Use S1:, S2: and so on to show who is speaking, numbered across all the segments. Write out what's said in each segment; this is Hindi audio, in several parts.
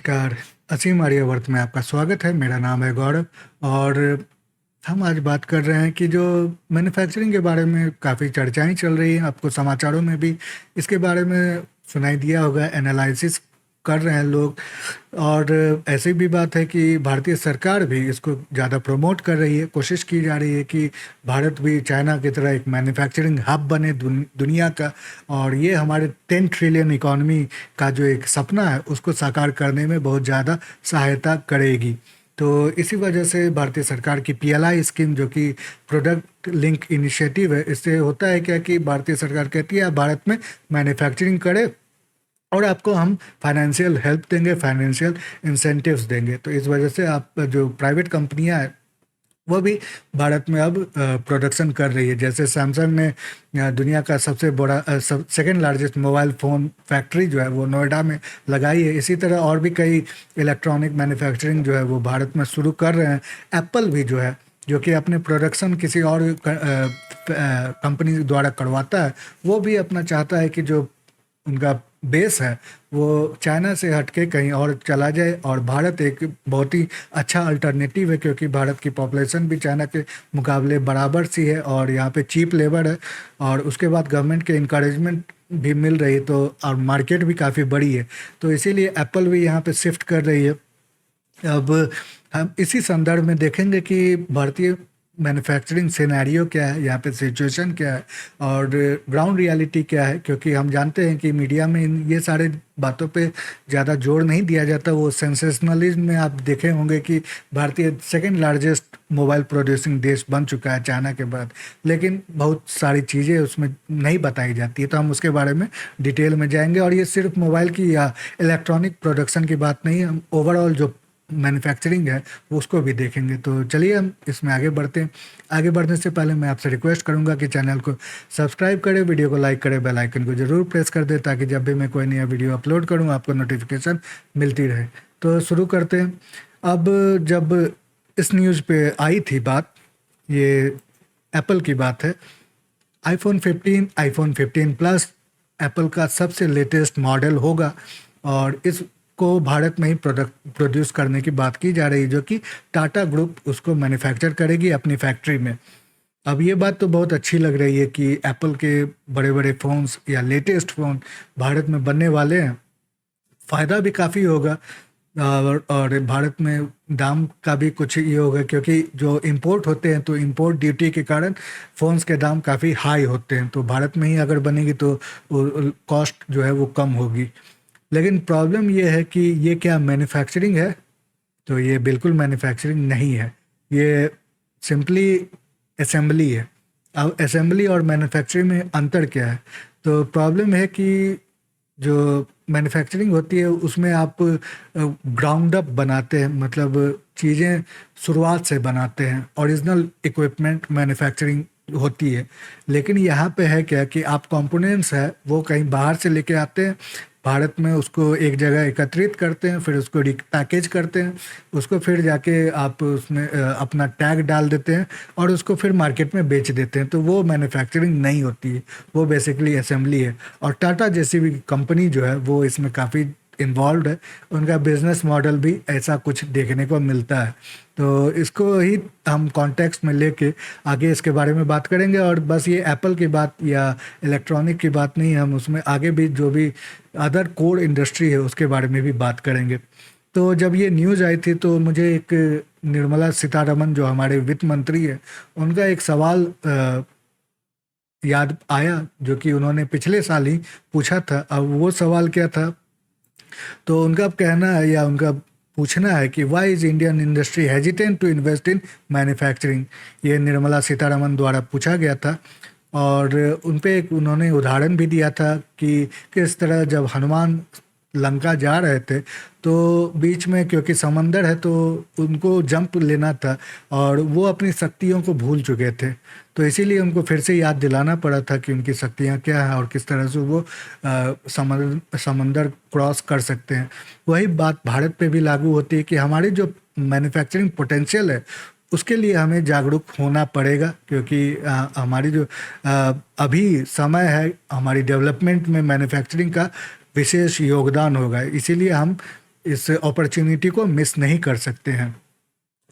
S1: नमस्कार। असीम आर्यावर्त में आपका स्वागत है। मेरा नाम है गौरव और हम आज बात कर रहे हैं कि जो मैन्युफैक्चरिंग के बारे में काफ़ी चर्चाएं चल रही हैं, आपको समाचारों में भी इसके बारे में सुनाई दिया होगा। एनालिसिस कर रहे हैं लोग और ऐसी भी बात है कि भारतीय सरकार भी इसको ज़्यादा प्रमोट कर रही है। कोशिश की जा रही है कि भारत भी चाइना की तरह एक मैन्युफैक्चरिंग हब बने दुनिया का, और ये हमारे 10 ट्रिलियन इकॉनमी का जो एक सपना है उसको साकार करने में बहुत ज़्यादा सहायता करेगी। तो इसी वजह से भारतीय सरकार की पीएलआई स्कीम, जो कि प्रोडक्ट लिंक इनिशिएटिव है, इससे होता है क्या कि भारतीय सरकार कहती है आप भारत में मैन्युफैक्चरिंग करें और आपको हम फाइनेंशियल हेल्प देंगे, फाइनेंशियल इंसेंटिव्स देंगे। तो इस वजह से आप जो प्राइवेट कंपनियां हैं वो भी भारत में अब प्रोडक्शन कर रही है। जैसे सैमसंग ने दुनिया का सबसे बड़ा second largest mobile phone factory जो है वो नोएडा में लगाई है। इसी तरह और भी कई इलेक्ट्रॉनिक मैन्युफैक्चरिंग जो है वो भारत में शुरू कर रहे हैं। एप्पल भी जो है, जो कि अपने प्रोडक्शन किसी और कंपनी द्वारा करवाता है, वो भी अपना चाहता है कि जो उनका बेस है वो चाइना से हटके कहीं और चला जाए। और भारत एक बहुत ही अच्छा अल्टरनेटिव है, क्योंकि भारत की पॉपुलेशन भी चाइना के मुकाबले बराबर सी है और यहाँ पे चीप लेबर है, और उसके बाद गवर्नमेंट के इनकरेजमेंट भी मिल रही है, तो और मार्केट भी काफ़ी बड़ी है। तो इसीलिए एप्पल भी यहाँ पे शिफ्ट कर रही है। अब हम इसी संदर्भ में देखेंगे कि भारतीय मैन्युफैक्चरिंग सिनेरियो क्या है, यहाँ पे सिचुएशन क्या है और ग्राउंड रियलिटी क्या है। क्योंकि हम जानते हैं कि मीडिया में ये सारे बातों पे ज़्यादा जोर नहीं दिया जाता। वो सेंसेशनलिज्म में आप देखे होंगे कि भारतीय सेकंड लार्जेस्ट मोबाइल प्रोड्यूसिंग देश बन चुका है चाइना के बाद, लेकिन बहुत सारी चीज़ें उसमें नहीं बताई जाती है। तो हम उसके बारे में डिटेल में जाएंगे। और ये सिर्फ मोबाइल की या इलेक्ट्रॉनिक प्रोडक्शन की बात नहीं है, हम ओवरऑल जो मैन्युफैक्चरिंग है वो उसको भी देखेंगे। तो चलिए हम इसमें आगे बढ़ते हैं। आगे बढ़ने से पहले मैं आपसे रिक्वेस्ट करूंगा कि चैनल को सब्सक्राइब करें, वीडियो को लाइक करें, बेल आइकन को ज़रूर प्रेस कर दें, ताकि जब भी मैं कोई नया वीडियो अपलोड करूं आपको नोटिफिकेशन मिलती रहे। तो शुरू करते हैं। अब जब इस न्यूज़ पे आई थी बात, ये एप्पल की बात है। आईफोन 15, आईफोन 15 प्लस एप्पल का सबसे लेटेस्ट मॉडल होगा और इसको भारत में ही प्रोड्यूस करने की बात की जा रही है, जो कि टाटा ग्रुप उसको मैन्युफैक्चर करेगी अपनी फैक्ट्री में। अब ये बात तो बहुत अच्छी लग रही है कि एप्पल के बड़े बड़े फ़ोन्स या लेटेस्ट फ़ोन भारत में बनने वाले हैं। फ़ायदा भी काफ़ी होगा और भारत में दाम का भी कुछ ये होगा, क्योंकि जो इंपोर्ट होते हैं तो इंपोर्ट ड्यूटी के कारण फ़ोन्स के दाम काफ़ी हाई होते हैं। तो भारत में ही अगर बनेगी तो कॉस्ट जो है वो कम होगी। लेकिन प्रॉब्लम ये है कि ये क्या मैन्युफैक्चरिंग है? तो ये बिल्कुल मैन्युफैक्चरिंग नहीं है, ये सिंपली असेंबली है। अब असेंबली और मैन्युफैक्चरिंग में अंतर क्या है? तो प्रॉब्लम है कि जो मैन्युफैक्चरिंग होती है उसमें आप ग्राउंड अप बनाते हैं, मतलब चीज़ें शुरुआत से बनाते हैं, ओरिजिनल इक्विपमेंट मैन्युफैक्चरिंग होती है। लेकिन यहाँ पे है क्या कि आप कंपोनेंट्स है वो कहीं बाहर से लेके आते हैं, भारत में उसको एक जगह एकत्रित करते हैं, फिर उसको पैकेज करते हैं, उसको फिर जाके आप उसमें अपना टैग डाल देते हैं और उसको फिर मार्केट में बेच देते हैं। तो वो मैन्युफैक्चरिंग नहीं होती है, वो बेसिकली असेंबली है। और टाटा जैसी भी कंपनी जो है वो इसमें काफ़ी इन्वॉल्व है, उनका बिजनेस मॉडल भी ऐसा कुछ देखने को मिलता है। तो इसको ही हम कॉन्टेक्स्ट में लेके आगे इसके बारे में बात करेंगे। और बस ये एप्पल की बात या इलेक्ट्रॉनिक की बात नहीं, हम उसमें आगे भी जो भी अदर कोर इंडस्ट्री है उसके बारे में भी बात करेंगे। तो जब ये न्यूज़ आई थी तो मुझे एक निर्मला सीतारमण जो हमारे वित्त मंत्री है उनका एक सवाल याद आया, जो कि उन्होंने पिछले साल ही पूछा था। अब वो सवाल क्या था, तो उनका कहना है या उनका पूछना है कि why is Indian industry hesitant to invest in manufacturing. ये निर्मला सीतारमण द्वारा पूछा गया था और उन पे एक उन्होंने उदाहरण भी दिया था कि किस तरह जब हनुमान लंका जा रहे थे तो बीच में, क्योंकि समंदर है तो उनको जंप लेना था और वो अपनी शक्तियों को भूल चुके थे, तो इसीलिए उनको फिर से याद दिलाना पड़ा था कि उनकी शक्तियाँ क्या हैं और किस तरह से वो समंदर क्रॉस कर सकते हैं। वही बात भारत पे भी लागू होती है कि हमारी जो मैन्युफैक्चरिंग पोटेंशियल है उसके लिए हमें जागरूक होना पड़ेगा, क्योंकि हमारी जो अभी समय है हमारी डेवलपमेंट में मैन्युफैक्चरिंग का विशेष योगदान होगा। इसीलिए हम इस अपॉर्चुनिटी को मिस नहीं कर सकते हैं।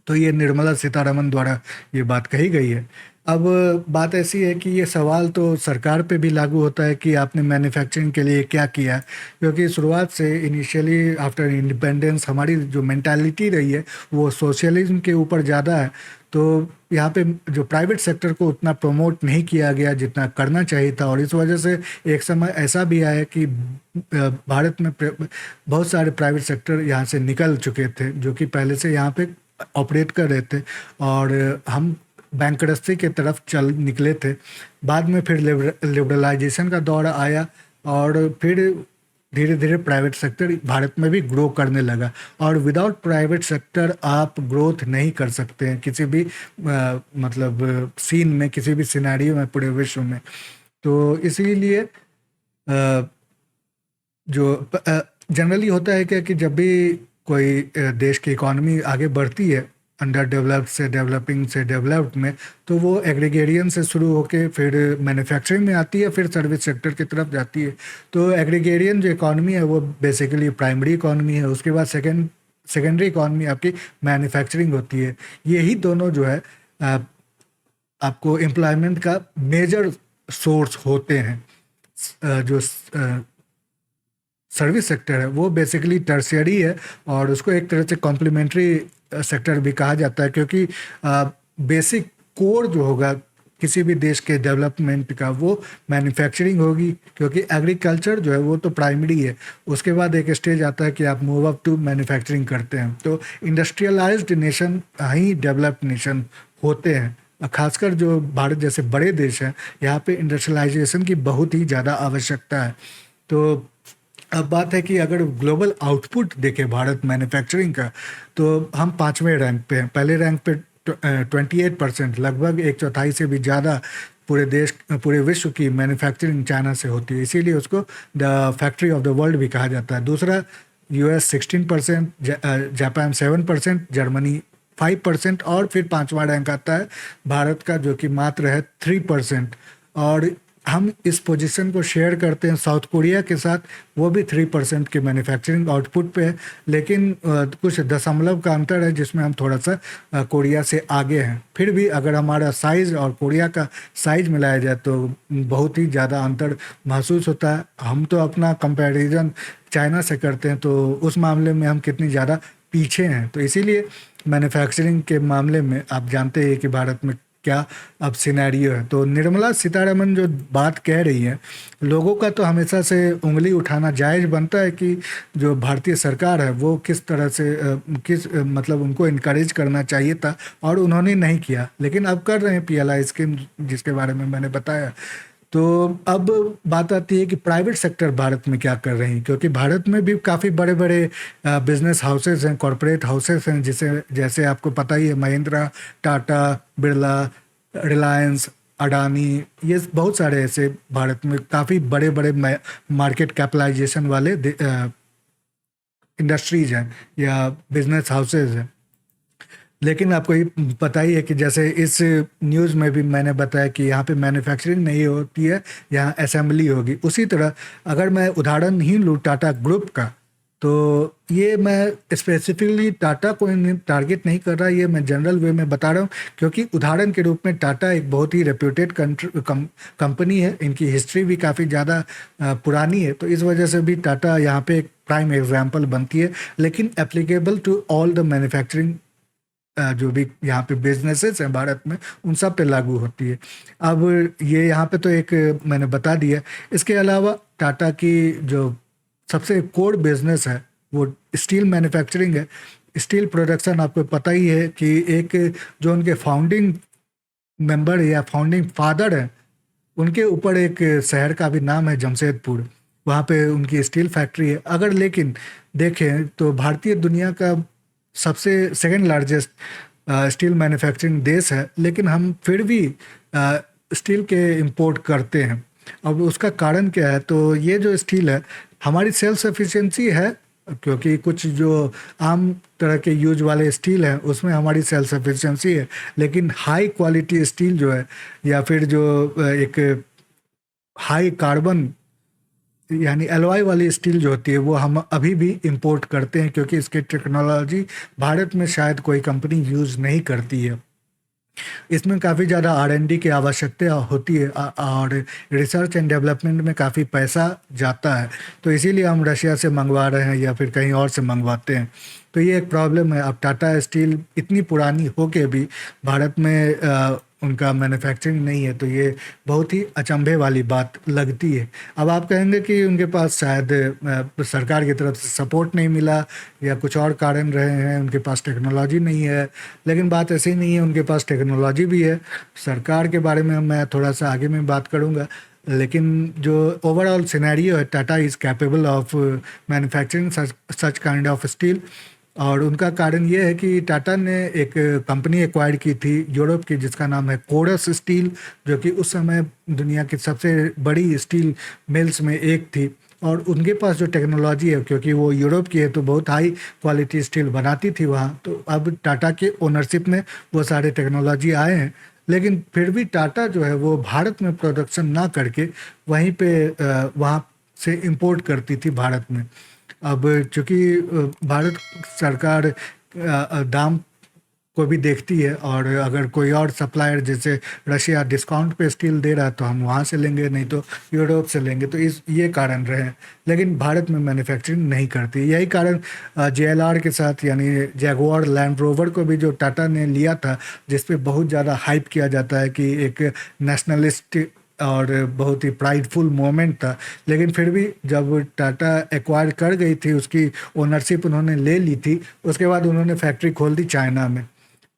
S1: तो ये निर्मला सीतारमण द्वारा ये बात कही गई है। अब बात ऐसी है कि ये सवाल तो सरकार पे भी लागू होता है कि आपने मैन्युफैक्चरिंग के लिए क्या किया, क्योंकि शुरुआत से इनिशियली आफ्टर इंडिपेंडेंस हमारी जो मेंटालिटी रही है वो सोशलिज्म के ऊपर ज़्यादा है। तो यहाँ पे जो प्राइवेट सेक्टर को उतना प्रमोट नहीं किया गया जितना करना चाहिए था, और इस वजह से एक समय ऐसा भी आया कि भारत में बहुत सारे प्राइवेट सेक्टर यहाँ से निकल चुके थे जो कि पहले से यहाँ पे ऑपरेट कर रहे थे, और हम बैंकरप्सी के तरफ चल निकले थे। बाद में फिर लिबरलाइजेशन का दौर आया, और फिर धीरे धीरे प्राइवेट सेक्टर भारत में भी ग्रो करने लगा, और विदाउट प्राइवेट सेक्टर आप ग्रोथ नहीं कर सकते हैं किसी भी मतलब सीन में, किसी भी सिनेरियो में, पूरे विश्व में। तो इसीलिए जो जनरली होता है क्या कि जब भी कोई देश की इकोनॉमी आगे बढ़ती है अंडर डेवलप्ड से डेवलपिंग से डेवलप्ड में, तो वो एग्रीगेरियन से शुरू होके फिर मैन्युफैक्चरिंग में आती है, फिर सर्विस सेक्टर की तरफ जाती है। तो एग्रीगेरियन जो इकोनॉमी है वो बेसिकली प्राइमरी इकोनॉमी है, उसके बाद सेकेंडरी इकोनॉमी आपकी मैन्युफैक्चरिंग होती है। यही दोनों जो है आपको एम्प्लॉयमेंट का मेजर सोर्स होते हैं। जो सर्विस सेक्टर है वो बेसिकली टर्शियरी है, और उसको एक तरह से कॉम्प्लीमेंट्री सेक्टर भी कहा जाता है, क्योंकि बेसिक कोर जो होगा किसी भी देश के डेवलपमेंट का वो मैन्युफैक्चरिंग होगी, क्योंकि एग्रीकल्चर जो है वो तो प्राइमरी है। उसके बाद एक स्टेज आता है कि आप मूव अप टू मैन्युफैक्चरिंग करते हैं। तो industrialised nation he developed nation होते हैं। खासकर जो भारत जैसे बड़े देश हैं, यहाँ पे इंडस्ट्रियलाइजेशन की बहुत ही ज़्यादा आवश्यकता है। तो अब बात है कि अगर ग्लोबल आउटपुट देखें भारत मैन्युफैक्चरिंग का, तो हम 5वें रैंक पे हैं। पहले रैंक पे 28%, लगभग एक चौथाई से भी ज़्यादा पूरे विश्व की मैन्युफैक्चरिंग चाइना से होती है, इसीलिए उसको the factory of the world भी कहा जाता है। दूसरा यूएस 16%, जापान 7%, जर्मनी 5%, और फिर 5वां रैंक आता है भारत का जो कि मात्र है 3%। और हम इस पोजीशन को शेयर करते हैं साउथ कोरिया के साथ, वो भी 3% के मैन्युफैक्चरिंग आउटपुट पे है, लेकिन कुछ दशमलव का अंतर है जिसमें हम थोड़ा सा कोरिया से आगे हैं। फिर भी अगर हमारा साइज़ और कोरिया का साइज़ मिलाया जाए तो बहुत ही ज़्यादा अंतर महसूस होता है। हम तो अपना कंपैरिजन चाइना से करते हैं, तो उस मामले में हम कितनी ज़्यादा पीछे हैं। तो इसीलिए मैन्युफैक्चरिंग के मामले में आप जानते हैं कि भारत में क्या अब सिनेरियो है। तो निर्मला सीतारमण जो बात कह रही है, लोगों का तो हमेशा से उंगली उठाना जायज़ बनता है कि जो भारतीय सरकार है वो किस तरह से मतलब उनको इनकरेज करना चाहिए था, और उन्होंने नहीं किया, लेकिन अब कर रहे हैं पीएलआई स्कीम जिसके बारे में मैंने बताया। तो अब बात आती है कि प्राइवेट सेक्टर भारत में क्या कर रहे हैं, क्योंकि भारत में भी काफ़ी बड़े बड़े बिजनेस हाउसेस हैं, कॉरपोरेट हाउसेस हैं, जैसे आपको पता ही है महिंद्रा, टाटा, बिरला, रिलायंस, अडानी, ये बहुत सारे ऐसे भारत में काफ़ी बड़े बड़े मार्केट कैपिटलाइजेशन वाले इंडस्ट्रीज हैं या बिजनेस हाउसेज हैं। लेकिन आपको ये पता ही है कि जैसे इस न्यूज़ में भी मैंने बताया कि यहाँ पे मैन्युफैक्चरिंग नहीं होती है, यहाँ असेंबली होगी। उसी तरह अगर मैं उदाहरण ही लूँ टाटा ग्रुप का, तो ये मैं स्पेसिफिकली टाटा को टारगेट नहीं कर रहा, ये मैं जनरल वे में बता रहा हूँ, क्योंकि उदाहरण के रूप में टाटा एक बहुत ही रेप्यूटेड कंपनी है, इनकी हिस्ट्री भी काफ़ी ज़्यादा पुरानी है, तो इस वजह से भी टाटा यहाँ पे एक प्राइम एग्जाम्पल बनती है। लेकिन applicable to all the manufacturing जो भी यहाँ पे बिजनेसेस हैं भारत में, उन सब पे लागू होती है। अब ये यहाँ पे तो एक मैंने बता दिया। इसके अलावा टाटा की जो सबसे कोर बिजनेस है वो स्टील मैन्युफैक्चरिंग है। स्टील प्रोडक्शन आपको पता ही है कि एक जो उनके फाउंडिंग मेंबर या फाउंडिंग फादर हैं, उनके ऊपर एक शहर का भी नाम है जमशेदपुर, वहाँ पे उनकी स्टील फैक्ट्री है। अगर लेकिन देखें तो भारतीय दुनिया का सबसे सेकंड लार्जेस्ट स्टील मैन्युफैक्चरिंग देश है, लेकिन हम फिर भी स्टील के इंपोर्ट करते हैं। अब उसका कारण क्या है? तो ये जो स्टील है हमारी सेल्फ सफिशिएंसी है, क्योंकि कुछ जो आम तरह के यूज वाले स्टील हैं उसमें हमारी सेल्फ सफिशिएंसी है, लेकिन हाई क्वालिटी स्टील जो है या फिर जो एक हाई कार्बन यानी एलॉय वाली स्टील जो होती है वो हम अभी भी इंपोर्ट करते हैं, क्योंकि इसकी टेक्नोलॉजी भारत में शायद कोई कंपनी यूज़ नहीं करती है। इसमें काफ़ी ज़्यादा R&D की आवश्यकता होती है, और रिसर्च एंड डेवलपमेंट में काफ़ी पैसा जाता है। तो इसीलिए हम रशिया से मंगवा रहे हैं या फिर कहीं और से मंगवाते हैं। तो ये एक प्रॉब्लम है। अब टाटा स्टील इतनी पुरानी हो के भी भारत में उनका मैन्युफैक्चरिंग नहीं है, तो ये बहुत ही अचंभे वाली बात लगती है। अब आप कहेंगे कि उनके पास शायद सरकार की तरफ से सपोर्ट नहीं मिला या कुछ और कारण रहे हैं, उनके पास टेक्नोलॉजी नहीं है। लेकिन बात ऐसी नहीं है, उनके पास टेक्नोलॉजी भी है। सरकार के बारे में मैं थोड़ा सा आगे में बात करूंगा, लेकिन जो ओवरऑल सिनेरियो है, Tata is capable of manufacturing such kind of steel. और उनका कारण ये है कि टाटा ने एक कंपनी एक्वायर की थी यूरोप की, जिसका नाम है कोरस स्टील, जो कि उस समय दुनिया की सबसे बड़ी स्टील मिल्स में एक थी। और उनके पास जो टेक्नोलॉजी है, क्योंकि वो यूरोप की है, तो बहुत हाई क्वालिटी स्टील बनाती थी वहाँ। तो अब टाटा के ओनरशिप में वो सारे टेक्नोलॉजी आए हैं। लेकिन फिर भी टाटा जो है वो भारत में प्रोडक्शन ना करके वहीं पे वहाँ से इंपोर्ट करती थी भारत में। अब चूंकि भारत सरकार दाम को भी देखती है, और अगर कोई और सप्लायर जैसे रशिया डिस्काउंट पे स्टील दे रहा है तो हम वहाँ से लेंगे, नहीं तो यूरोप से लेंगे। तो इस ये कारण रहे हैं। लेकिन भारत में मैन्युफैक्चरिंग नहीं करती। यही कारण JLR के साथ, यानी जैगुआर लैंड रोवर को भी जो टाटा ने लिया था, जिस पे बहुत ज़्यादा हाइप किया जाता है कि एक नेशनलिस्ट और बहुत ही प्राइडफुल मोमेंट था। लेकिन फिर भी जब टाटा एक्वायर कर गई थी, उसकी ओनरशिप उन्होंने ले ली थी, उसके बाद उन्होंने फैक्ट्री खोल दी चाइना में।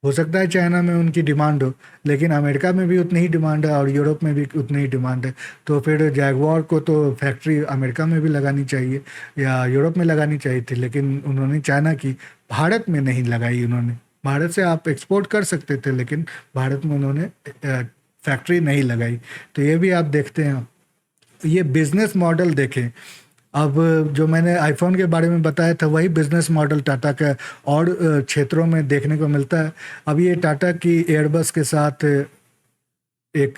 S1: हो सकता है चाइना में उनकी डिमांड हो, लेकिन अमेरिका में भी उतनी ही डिमांड है और यूरोप में भी उतनी ही डिमांड है। तो फिर जैगुआर को तो फैक्ट्री अमेरिका में भी लगानी चाहिए या यूरोप में लगानी चाहिए थी, लेकिन उन्होंने चाइना की, भारत में नहीं लगाई उन्होंने। भारत से आप एक्सपोर्ट कर सकते थे, लेकिन भारत में उन्होंने फैक्ट्री नहीं लगाई। तो ये भी आप देखते हैं। ये बिजनेस मॉडल देखें। अब जो मैंने आईफोन के बारे में बताया था, वही बिजनेस मॉडल टाटा का और क्षेत्रों में देखने को मिलता है। अब ये टाटा की एयरबस के साथ एक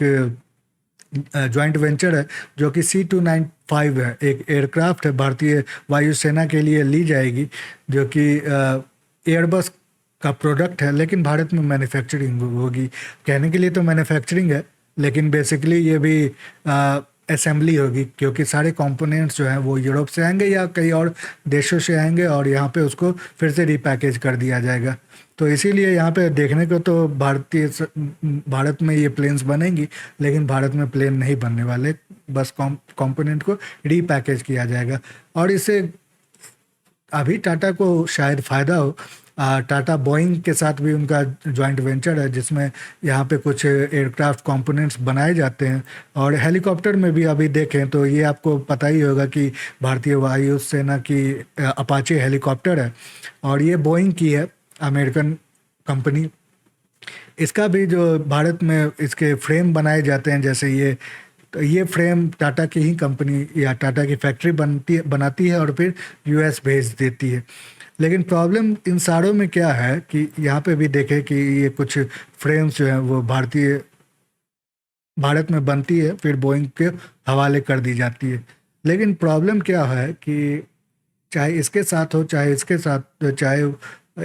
S1: जॉइंट वेंचर है, जो कि C295 है, एक एयरक्राफ्ट है, भारतीय वायुसेना के लिए ली जाएगी, जो कि एयरबस का प्रोडक्ट है, लेकिन भारत में मैन्युफैक्चरिंग होगी। कहने के लिए तो मैन्युफैक्चरिंग है, लेकिन बेसिकली ये भी असेंबली होगी, क्योंकि सारे कंपोनेंट्स जो हैं वो यूरोप से आएंगे या कई और देशों से आएंगे, और यहाँ पे उसको फिर से रिपैकेज कर दिया जाएगा। तो इसीलिए यहाँ पे देखने को तो भारत में ये प्लेन्स बनेंगी, लेकिन भारत में प्लेन नहीं बनने वाले, बस कंपोनेंट को रिपैकेज किया जाएगा। और इससे अभी टाटा को शायद फ़ायदा हो। टाटा बोइंग के साथ भी उनका जॉइंट वेंचर है, जिसमें यहाँ पे कुछ एयरक्राफ्ट कंपोनेंट्स बनाए जाते हैं। और हेलीकॉप्टर में भी अभी देखें तो ये आपको पता ही होगा कि भारतीय वायुसेना की अपाचे हेलीकॉप्टर है, और ये बोइंग की है, अमेरिकन कंपनी। इसका भी जो भारत में इसके फ्रेम बनाए जाते हैं, जैसे ये, तो ये फ्रेम टाटा की ही कंपनी या टाटा की फैक्ट्री बनाती है और फिर US भेज देती है। लेकिन प्रॉब्लम इन सारों में क्या है कि यहाँ पे भी देखें कि ये कुछ फ्रेम्स जो हैं वो भारत में बनती है, फिर बोइंग के हवाले कर दी जाती है। लेकिन प्रॉब्लम क्या है कि चाहे इसके साथ हो, चाहे इसके साथ, चाहे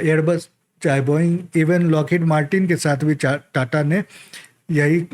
S1: एयरबस, चाहे बोइंग, इवन लॉकहीड मार्टिन के साथ भी टाटा ने यही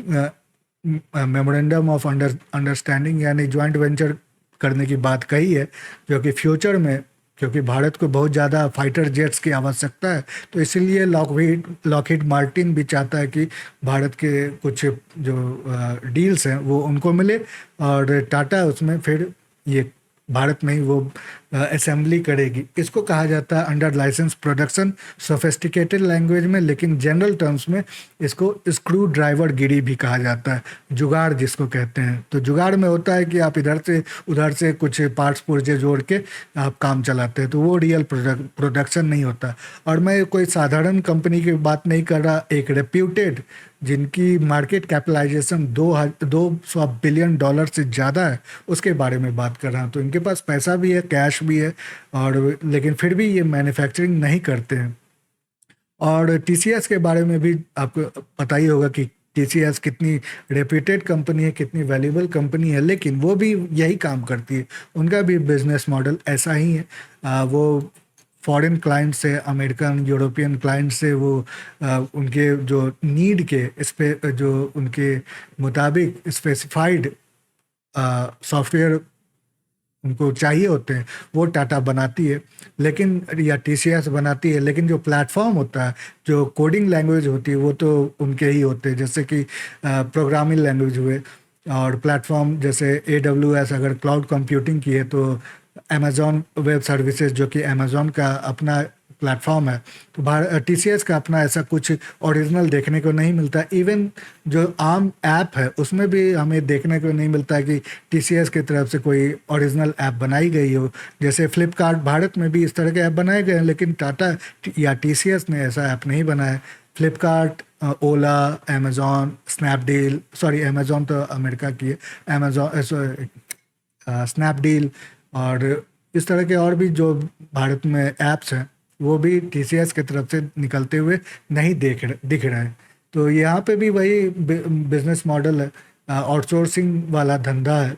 S1: मेमोरेंडम ऑफ अंडरस्टैंडिंग यानी जॉइंट वेंचर करने की बात कही है, जो कि फ्यूचर में, क्योंकि भारत को बहुत ज़्यादा फाइटर जेट्स की आवश्यकता है, तो इसीलिए लॉकहीड मार्टिन भी चाहता है कि भारत के कुछ जो डील्स हैं वो उनको मिले, और टाटा उसमें फिर ये भारत में ही वो असेंबली करेगी। इसको कहा जाता है under license production, sophisticated language में, लेकिन जनरल टर्म्स में इसको स्क्रू ड्राइवर गिरी भी कहा जाता है, जुगाड़ जिसको कहते हैं। तो जुगाड़ में होता है कि आप इधर से उधर से कुछ पार्ट्स पुर्जे जोड़ के आप काम चलाते हैं, तो वो रियल प्रोडक्शन नहीं होता। और मैं कोई साधारण कंपनी की बात नहीं कर रहा, एक रेप्यूटेड, जिनकी मार्केट कैपिटलाइजेशन $200 बिलियन से ज़्यादा है, उसके बारे में बात कर रहा हूँ। तो इनके पास पैसा भी है, कैश भी है, और लेकिन फिर भी ये मैन्युफैक्चरिंग नहीं करते हैं। और TCS के बारे में भी आपको पता ही होगा कि टीसीएस कितनी रेप्यूटेड कंपनी है, कितनी वैल्यूबल कंपनी है, लेकिन वो भी यही काम करती है। उनका भी बिजनेस मॉडल ऐसा ही है। वो फॉरेन क्लाइंट से, अमेरिकन यूरोपियन क्लाइंट से वो उनके जो नीड के इस पे जो उनके मुताबिक स्पेसिफाइड सॉफ्टवेयर उनको चाहिए होते हैं वो टाटा बनाती है, लेकिन या टीसीएस बनाती है। लेकिन जो प्लेटफॉर्म होता है, जो कोडिंग लैंग्वेज होती है, वो तो उनके ही होते हैं, जैसे कि प्रोग्रामिंग लैंग्वेज हुए। और प्लेटफॉर्म जैसे AWS अगर क्लाउड कंप्यूटिंग की है, तो अमेजॉन वेब सर्विसेज जो कि अमेजॉन का अपना प्लेटफॉर्म है, तो टीसीएस का अपना ऐसा कुछ ओरिजिनल देखने को नहीं मिलता। इवन जो आम ऐप है उसमें भी हमें देखने को नहीं मिलता है कि टीसीएस की तरफ से कोई ओरिजिनल ऐप बनाई गई हो। जैसे फ्लिपकार्ट, भारत में भी इस तरह के ऐप बनाए गए हैं, लेकिन टाटा या टीसीएस ने ऐसा ऐप नहीं बनाया। फ्लिपकार्ट, ओला, अमेजॉन, स्नैपडील, सॉरी अमेजॉन तो अमेरिका की है, अमेजॉन, स्नैपडील और इस तरह के और भी जो भारत में ऐप्स हैं, वो भी टीसीएस की तरफ से निकलते हुए नहीं दिख रहे हैं। तो यहाँ पे भी वही बिजनेस मॉडल है, आउटसोर्सिंग वाला धंधा है।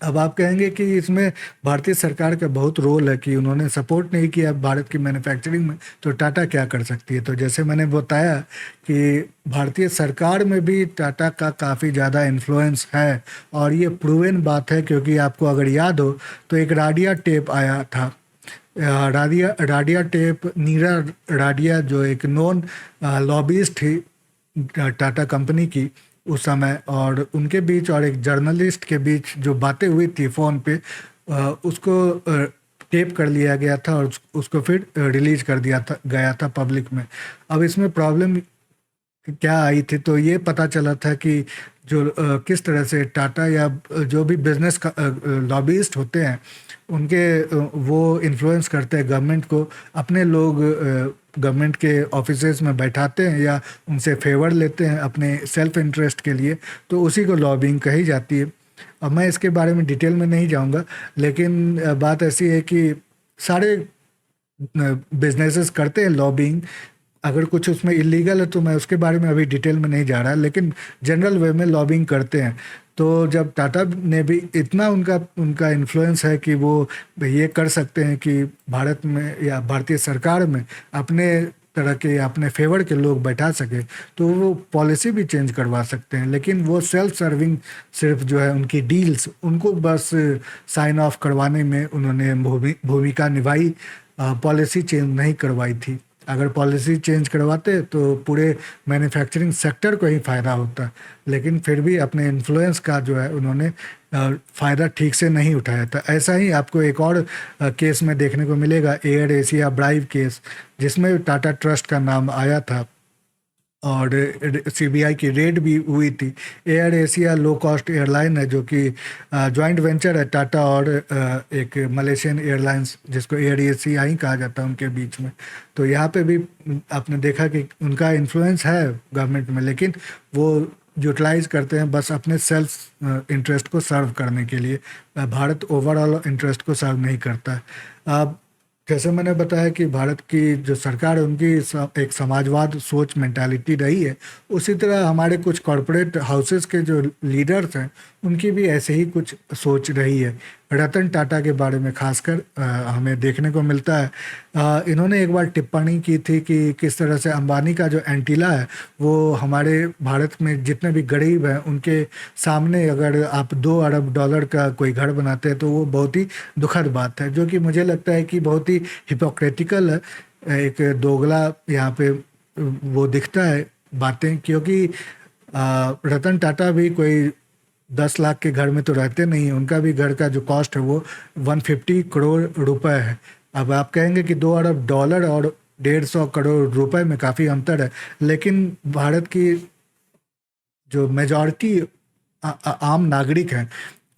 S1: अब आप कहेंगे कि इसमें भारतीय सरकार का बहुत रोल है कि उन्होंने सपोर्ट नहीं किया भारत की मैन्युफैक्चरिंग में, तो टाटा क्या कर सकती है? तो जैसे मैंने बताया कि भारतीय सरकार में भी टाटा का काफ़ी ज़्यादा इन्फ्लुएंस है, और ये प्रूवन बात है, क्योंकि आपको अगर याद हो तो एक राडिया टेप आया था। राडिया राडिया टेप, नीरा राडिया जो एक नॉन लॉबिस्ट थी टाटा कंपनी की उस समय, और उनके बीच और एक जर्नलिस्ट के बीच जो बातें हुई थी फ़ोन पे, उसको टेप कर लिया गया था और उसको फिर रिलीज कर दिया था गया था पब्लिक में। अब इसमें प्रॉब्लम क्या आई थी, तो ये पता चला था कि जो किस तरह से टाटा या जो भी बिजनेस लॉबिस्ट होते हैं, उनके वो इन्फ्लुएंस करते हैं गवर्नमेंट को। अपने लोग गवर्नमेंट के ऑफिसेज में बैठाते हैं या उनसे फेवर लेते हैं अपने सेल्फ इंटरेस्ट के लिए, तो उसी को लॉबिंग कही जाती है। अब मैं इसके बारे में डिटेल में नहीं जाऊंगा, लेकिन बात ऐसी है कि सारे बिजनेसेस करते हैं लॉबिंग। अगर कुछ उसमें इलीगल है तो मैं उसके बारे में अभी डिटेल में नहीं जा रहा, लेकिन जनरल वे में लॉबिंग करते हैं। तो जब टाटा ने भी इतना उनका उनका इन्फ्लुएंस है कि वो ये कर सकते हैं कि भारत में या भारतीय सरकार में अपने तरह के अपने फेवर के लोग बैठा सके, तो वो पॉलिसी भी चेंज करवा सकते हैं। लेकिन वो सेल्फ सर्विंग सिर्फ जो है उनकी डील्स, उनको बस साइन ऑफ करवाने में उन्होंने भूमिका निभाई, पॉलिसी चेंज नहीं करवाई थी। अगर पॉलिसी चेंज करवाते तो पूरे मैन्युफैक्चरिंग सेक्टर को ही फ़ायदा होता, लेकिन फिर भी अपने इन्फ्लुएंस का जो है उन्होंने फ़ायदा ठीक से नहीं उठाया था। ऐसा ही आपको एक और केस में देखने को मिलेगा, एयर एशिया ब्राइब केस, जिसमें टाटा ट्रस्ट का नाम आया था और सीबीआई की रेड भी हुई थी। Air Asia low cost airline है, जो कि जॉइंट वेंचर है टाटा और एक मलेशियन एयरलाइंस जिसको एयर एशिया ही कहा जाता है उनके बीच में। तो यहाँ पे भी आपने देखा कि उनका इन्फ्लुएंस है गवर्नमेंट में, लेकिन वो यूटिलाइज करते हैं बस अपने सेल्फ इंटरेस्ट को सर्व करने के लिए। भारत ओवरऑल इंटरेस्ट को सर्व नहीं करता है। अब जैसे मैंने बताया कि भारत की जो सरकार है उनकी एक समाजवाद सोच मेंटालिटी रही है, उसी तरह हमारे कुछ कॉरपोरेट हाउसेस के जो लीडर्स हैं उनकी भी ऐसे ही कुछ सोच रही है। रतन टाटा के बारे में खासकर हमें देखने को मिलता है। इन्होंने एक बार टिप्पणी की थी कि किस तरह से अंबानी का जो एंटीला है वो हमारे भारत में जितने भी गरीब हैं उनके सामने अगर आप $2 अरब का कोई घर बनाते हैं तो वो बहुत ही दुखद बात है, जो कि मुझे लगता है कि बहुत ही हिपोक्रेटिकल है, एक दोगला यहाँ पे वो दिखता है बातें। क्योंकि रतन टाटा भी कोई 10 लाख के घर में तो रहते नहीं हैं, उनका भी घर का जो कॉस्ट है वो 150 करोड़ रुपए है। अब आप कहेंगे कि $2 अरब और 150 करोड़ रुपए में काफ़ी अंतर है, लेकिन भारत की जो मेजॉरिटी आम नागरिक हैं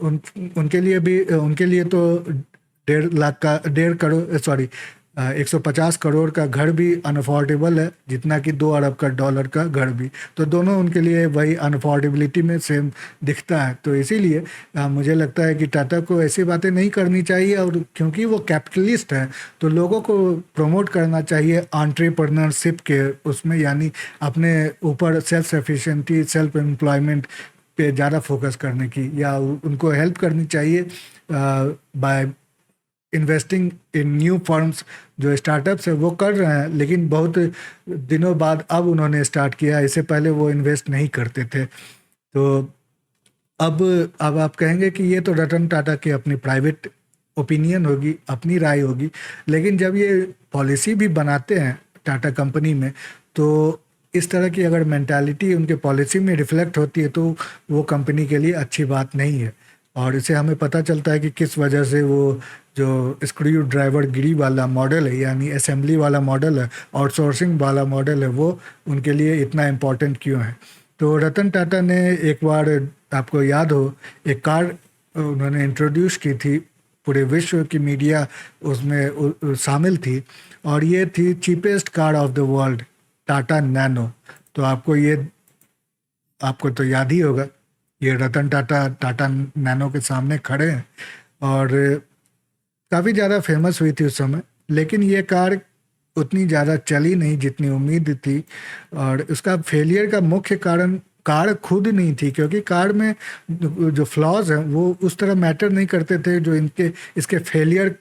S1: उन उनके लिए भी उनके लिए तो 1.5 लाख का 1.5 करोड़, सॉरी 150 करोड़ का घर भी अनअफोर्डेबल है जितना कि 2 अरब का डॉलर का घर भी। तो दोनों उनके लिए वही अनअफोर्डेबिलिटी में सेम दिखता है। तो इसीलिए मुझे लगता है कि टाटा को ऐसी बातें नहीं करनी चाहिए, और क्योंकि वो कैपिटलिस्ट है तो लोगों को प्रमोट करना चाहिए एंटरप्रेन्योरशिप के उसमें, यानी अपने ऊपर सेल्फ सफिशिएंटी, सेल्फ एम्प्लॉयमेंट पे ज़्यादा फोकस करने की, या उनको हेल्प करनी चाहिए by investing in new firms. जो स्टार्टअप्स है वो कर रहे हैं, लेकिन बहुत दिनों बाद अब उन्होंने स्टार्ट किया, इससे पहले वो इन्वेस्ट नहीं करते थे। तो अब अब आप कहेंगे कि ये तो रतन टाटा की अपनी प्राइवेट ओपिनियन होगी, अपनी राय होगी, लेकिन जब ये पॉलिसी भी बनाते हैं टाटा कंपनी में, तो इस तरह की अगर मेंटालिटी उनके पॉलिसी में रिफ्लेक्ट होती है तो वो कंपनी के लिए अच्छी बात नहीं है। और इसे हमें पता चलता है कि किस वजह से वो जो स्क्रू ड्राइवर गिरी वाला मॉडल है, यानी असेंबली वाला मॉडल है, आउटसोर्सिंग वाला मॉडल है, वो उनके लिए इतना इम्पोर्टेंट क्यों है। तो रतन टाटा ने एक बार, आपको याद हो, एक कार उन्होंने इंट्रोड्यूस की थी, पूरे विश्व की मीडिया उसमें शामिल थी, और ये थी cheapest car of the world, Tata nano. तो आपको तो याद ही होगा, ये रतन टाटा टाटा नैनो के सामने खड़े हैं, और काफ़ी ज़्यादा फेमस हुई थी उस समय। लेकिन ये कार उतनी ज़्यादा चली नहीं जितनी उम्मीद थी, और उसका फेलियर का मुख्य कारण कार खुद नहीं थी, क्योंकि कार में जो फ्लॉज हैं वो उस तरह मैटर नहीं करते थे जो इसके फेलियर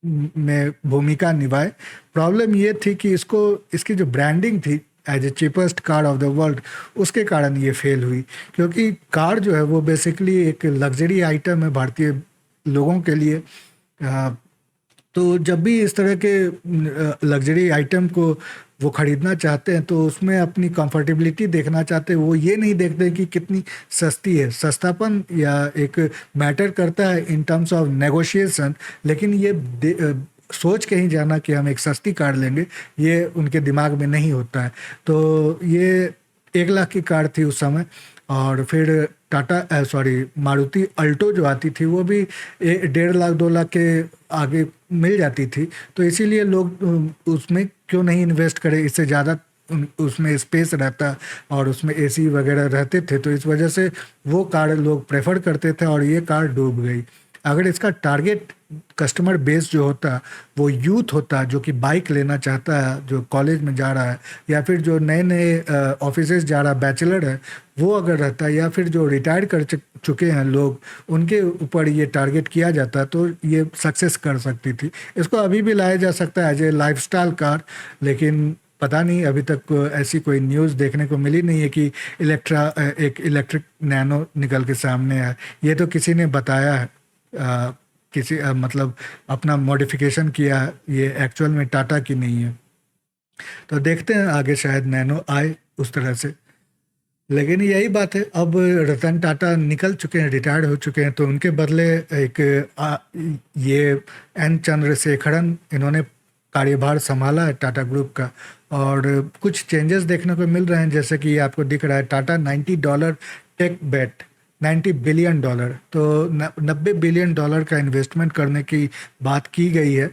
S1: में भूमिका निभाए। प्रॉब्लम ये थी कि इसकी जो ब्रांडिंग थी as a cheapest car of the world, उसके कारण ये फेल हुई। क्योंकि कार जो है वो बेसिकली एक लग्जरी आइटम है भारतीय लोगों के लिए। तो जब भी इस तरह के लग्जरी आइटम को वो ख़रीदना चाहते हैं तो उसमें अपनी कंफर्टेबिलिटी देखना चाहते हैं, वो ये नहीं देखते कि कितनी सस्ती है। सस्तापन या एक मैटर करता है इन टर्म्स ऑफ नेगोशिएशन, लेकिन ये सोच के ही जाना कि हम एक सस्ती कार लेंगे, ये उनके दिमाग में नहीं होता है। तो ये 1 लाख की कार थी उस समय, और फिर मारुति अल्टो जो आती थी वो भी 1.5 लाख 2 लाख के आगे मिल जाती थी। तो इसीलिए लोग उसमें क्यों नहीं इन्वेस्ट करें, इससे ज़्यादा उसमें स्पेस रहता और उसमें एसी वगैरह रहते थे, तो इस वजह से वो कार लोग प्रेफर करते थे, और ये कार डूब गई। अगर इसका टारगेट कस्टमर बेस जो होता वो यूथ होता, जो कि बाइक लेना चाहता है, जो कॉलेज में जा रहा है, या फिर जो नए नए ऑफिसेज जा रहा है, बैचलर है, वो अगर रहता, या फिर जो रिटायर कर चुके हैं लोग, उनके ऊपर ये टारगेट किया जाता तो ये सक्सेस कर सकती थी। इसको अभी भी लाया जा सकता है एज ए लाइफस्टाइल कार, लेकिन पता नहीं, अभी तक ऐसी कोई न्यूज़ देखने को मिली नहीं है कि एक इलेक्ट्रिक नैनो निकल के सामने है। ये तो किसी ने बताया है, मतलब अपना मॉडिफिकेशन किया है, ये एक्चुअल में टाटा की नहीं है। तो देखते हैं आगे शायद नैनो आए उस तरह से। लेकिन यही बात है, अब रतन टाटा निकल चुके हैं, रिटायर्ड हो चुके हैं, तो उनके बदले ये एन चंद्रशेखरन, इन्होंने कार्यभार संभाला है टाटा ग्रुप का, और कुछ चेंजेस देखने को मिल रहे हैं, जैसे कि आपको दिख रहा है टाटा $90 टेक बेट, $90 बिलियन। तो $90 बिलियन का इन्वेस्टमेंट करने की बात की गई है,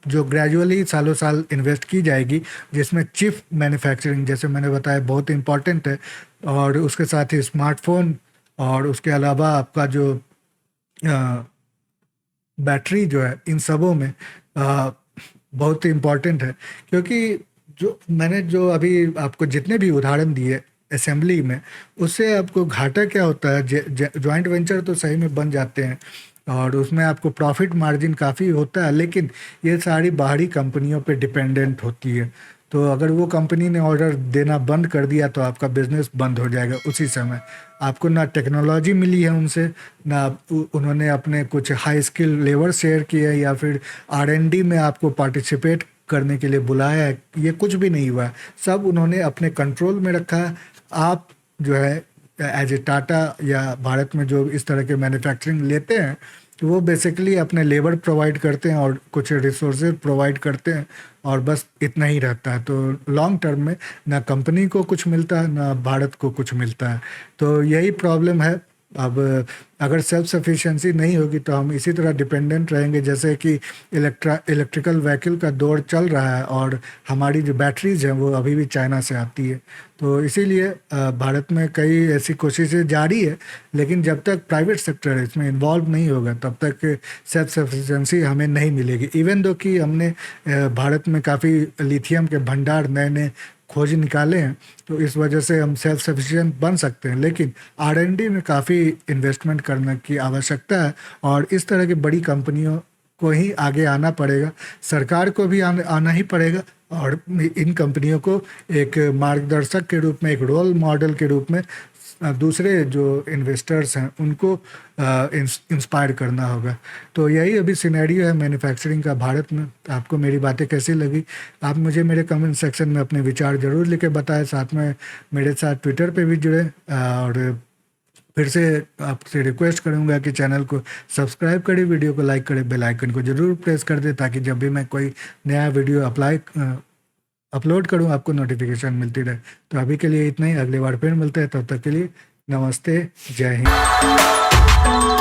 S1: जो ग्रेजुअली सालों साल इन्वेस्ट की जाएगी, जिसमें चिप मैन्युफैक्चरिंग, जैसे मैंने बताया, बहुत इंपॉर्टेंट है, और उसके साथ ही स्मार्टफोन, और उसके अलावा आपका जो बैटरी जो है, इन सबों में बहुत ही इम्पॉर्टेंट है। क्योंकि जो अभी आपको जितने भी उदाहरण दिए असेंबली में, उससे आपको घाटा क्या होता है, जॉइंट वेंचर तो सही में बन जाते हैं और उसमें आपको प्रॉफिट मार्जिन काफ़ी होता है, लेकिन ये सारी बाहरी कंपनियों पे डिपेंडेंट होती है। तो अगर वो कंपनी ने ऑर्डर देना बंद कर दिया तो आपका बिजनेस बंद हो जाएगा उसी समय। आपको ना टेक्नोलॉजी मिली है उनसे, ना उन्होंने अपने कुछ हाई स्किल लेबर शेयर किए, या फिर R&D में आपको पार्टिसिपेट करने के लिए बुलाया है, ये कुछ भी नहीं हुआ। सब उन्होंने अपने कंट्रोल में रखा है। आप जो है एज ए टाटा या भारत में जो इस तरह के मैन्युफैक्चरिंग लेते हैं, तो वो बेसिकली अपने लेबर प्रोवाइड करते हैं और कुछ रिसोर्सेज प्रोवाइड करते हैं, और बस इतना ही रहता है। तो लॉन्ग टर्म में ना कंपनी को कुछ मिलता है, ना भारत को कुछ मिलता है। तो यही प्रॉब्लम है अब अगर सेल्फ सफिशिएंसी नहीं होगी तो हम इसी तरह डिपेंडेंट रहेंगे, जैसे कि इलेक्ट्रिकल व्हीकल का दौर चल रहा है और हमारी जो बैटरीज हैं वो अभी भी चाइना से आती है। तो इसीलिए भारत में कई ऐसी कोशिशें जारी है, लेकिन जब तक प्राइवेट सेक्टर इसमें इन्वॉल्व नहीं होगा तब तक सेल्फ सफिशिएंसी हमें नहीं मिलेगी। इवन दो कि हमने भारत में काफ़ी लिथियम के भंडार नए नए खोज निकाले हैं, तो इस वजह से हम सेल्फ सफिशिएंट बन सकते हैं, लेकिन R&D में काफ़ी इन्वेस्टमेंट करने की आवश्यकता है और इस तरह की बड़ी कंपनियों को ही आगे आना पड़ेगा, सरकार को भी आना ही पड़ेगा और इन कंपनियों को एक मार्गदर्शक के रूप में, एक रोल मॉडल के रूप में दूसरे जो इन्वेस्टर्स हैं उनको इंस्पायर करना होगा। तो यही अभी सिनेरियो है मैन्युफैक्चरिंग का भारत में। आपको मेरी बातें कैसी लगी, आप मुझे मेरे कमेंट सेक्शन में अपने विचार ज़रूर लिख के बताएं। साथ में मेरे साथ ट्विटर पे भी जुड़े और फिर से आपसे रिक्वेस्ट करूंगा कि चैनल को सब्सक्राइब करें, वीडियो को लाइक करें, बेल आइकन को ज़रूर प्रेस कर दें ताकि जब भी मैं कोई नया वीडियो अपलोड करूं आपको नोटिफिकेशन मिलती रहे। तो अभी के लिए इतना ही, अगली बार फिर मिलते हैं, तब तक के लिए नमस्ते, जय हिंद।